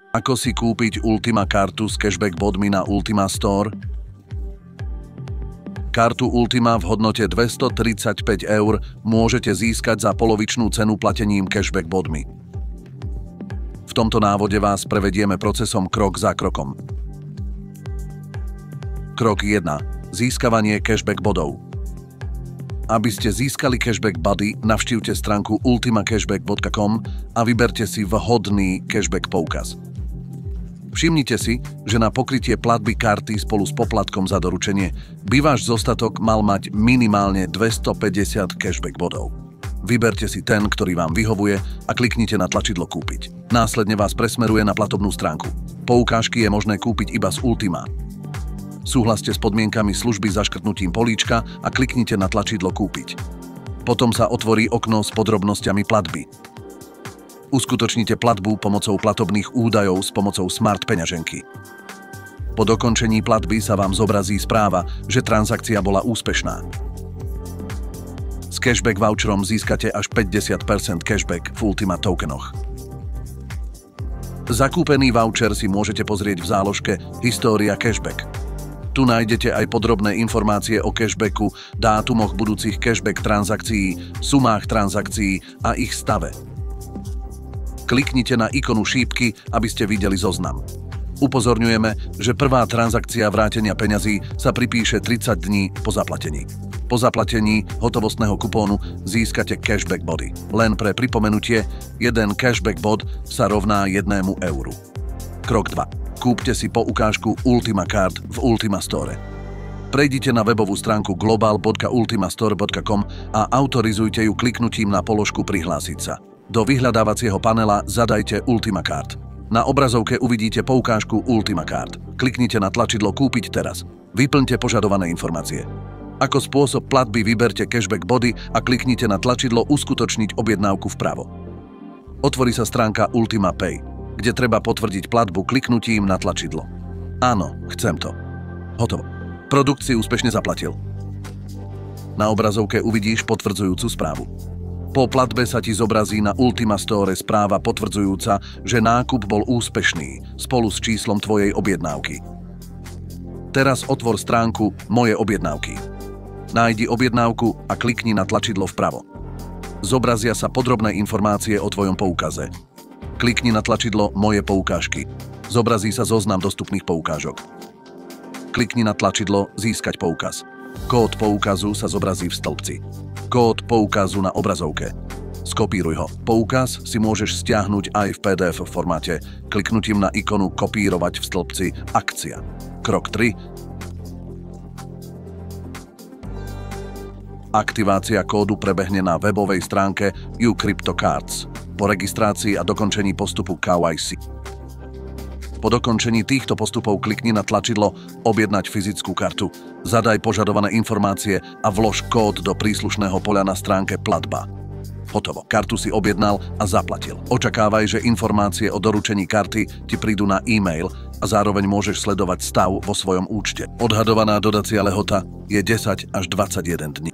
Ako si kúpiť Ultima kartu s cashback bodmi na Ultima Store? Kartu Ultima v hodnote 235 € môžete získať za polovičnú cenu platením cashback bodmi. V tomto návode vás prevedieme procesom krok za krokom. Krok 1. Získavanie cashback bodov. Aby ste získali cashback body, navštívte stránku ultimacashback.com a vyberte si vhodný cashback poukaz. Všimnite si, že na pokrytie platby karty spolu s poplatkom za doručenie by váš zostatok mal mať minimálne 250 cashback bodov. Vyberte si ten, ktorý vám vyhovuje a kliknite na tlačidlo Kúpiť. Následne vás presmeruje na platobnú stránku. Poukážky je možné kúpiť iba z Ultima. Súhlaste s podmienkami služby zaškrtnutím políčka a kliknite na tlačidlo Kúpiť. Potom sa otvorí okno s podrobnosťami platby. Uskutočnite platbu pomocou platobných údajov s pomocou Smart peňaženky. Po dokončení platby sa vám zobrazí správa, že transakcia bola úspešná. S cashback voucherom získate až 50% cashback v Ultima tokenoch. Zakúpený voucher si môžete pozrieť v záložke História cashback. Tu nájdete aj podrobné informácie o cashbacku, dátumoch budúcich cashback transakcií, sumách transakcií a ich stave. Kliknite na ikonu šípky, aby ste videli zoznam. Upozorňujeme, že prvá transakcia vrátenia peňazí sa pripíše 30 dní po zaplatení. Po zaplatení hotovostného kupónu získate cashback body. Len pre pripomenutie, 1 cashback bod sa rovná 1 euru. Krok 2. Kúpte si poukážku Ultima Card v Ultima Store. Prejdite na webovú stránku global.ultimastore.com a autorizujte ju kliknutím na položku Prihlásiť sa. Do vyhľadávacieho panela zadajte Ultima Card. Na obrazovke uvidíte poukážku Ultima Card. Kliknite na tlačidlo Kúpiť teraz. Vyplňte požadované informácie. Ako spôsob platby vyberte cashback body a kliknite na tlačidlo Uskutočniť objednávku vpravo. Otvorí sa stránka Ultima Pay, kde treba potvrdiť platbu kliknutím na tlačidlo. Áno, chcem to. Hotovo. Produkt si úspešne zaplatil. Na obrazovke uvidíš potvrdzujúcu správu. Po platbe sa ti zobrazí na Ultima Store správa potvrdzujúca, že nákup bol úspešný spolu s číslom tvojej objednávky. Teraz otvor stránku Moje objednávky. Nájdi objednávku a klikni na tlačidlo vpravo. Zobrazia sa podrobné informácie o tvojom poukaze. Klikni na tlačidlo Moje poukážky. Zobrazí sa zoznam dostupných poukážok. Klikni na tlačidlo Získať poukaz. Kód poukazu sa zobrazí v stĺpci. Kód poukazu na obrazovke. Skopíruj ho. Poukaz si môžeš stiahnuť aj v PDF formáte kliknutím na ikonu Kopírovať v stĺpci Akcia. Krok 3. Aktivácia kódu prebehne na webovej stránke uCryptoCards po registrácii a dokončení postupu KYC. Po dokončení týchto postupov klikni na tlačidlo Objednať fyzickú kartu, zadaj požadované informácie a vlož kód do príslušného poľa na stránke Platba. Hotovo. Kartu si objednal a zaplatil. Očakávaj, že informácie o doručení karty ti prídu na e-mail a zároveň môžeš sledovať stav vo svojom účte. Odhadovaná dodacia lehota je 10 až 21 dní.